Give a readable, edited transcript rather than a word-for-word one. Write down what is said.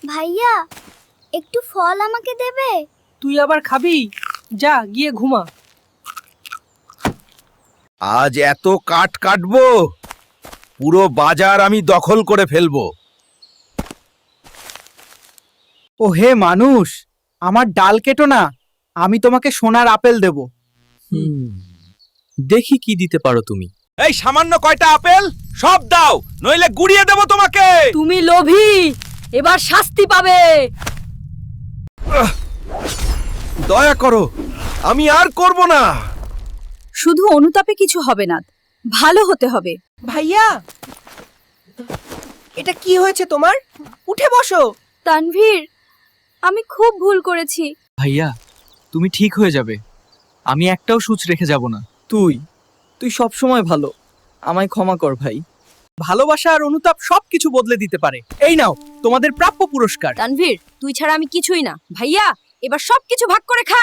ভাইয়া একটু ফল আমাকে দেবে? তুই আবার খাবি? যা গিয়ে ঘুমা। আজ এত কাঠ কাটবো, পুরো বাজার আমি দখল করে ফেলবো। ও হে মানুষ, আমার ডাল কেটো না, আমি তোমাকে সোনার আপেল দেব। দেখি কি দিতে পারো তুমি। এই সামান্য কয়টা আপেল সব দাও, নইলে গুড়িয়ে দেব তোমাকে। তুমি লোভী, এবার শাস্তি পাবে। দয়া করো, আমি আর করব না। শুধু অনুতাপে কিছু হবে না, ভালো হতে হবে। ভাইয়া, এটা কি হয়েছে তোমার? উঠে বসো। তানভীর, আমি খুব ভুল করেছি। ভাইয়া, তুমি ঠিক হয়ে যাবে, আমি একটাও সূচ রেখে যাব না। তুই সব সময় ভালো, আমায় ক্ষমা কর ভাই। ভালোবাসা আর অনুতাপ সবকিছু বদলে দিতে পারে। এই নাও তোমাদের প্রাপ্য পুরস্কার। তানভীর, তুই ছাড়া আমি কিছুই না। ভাইয়া, এবার সবকিছু ভাগ করে খা।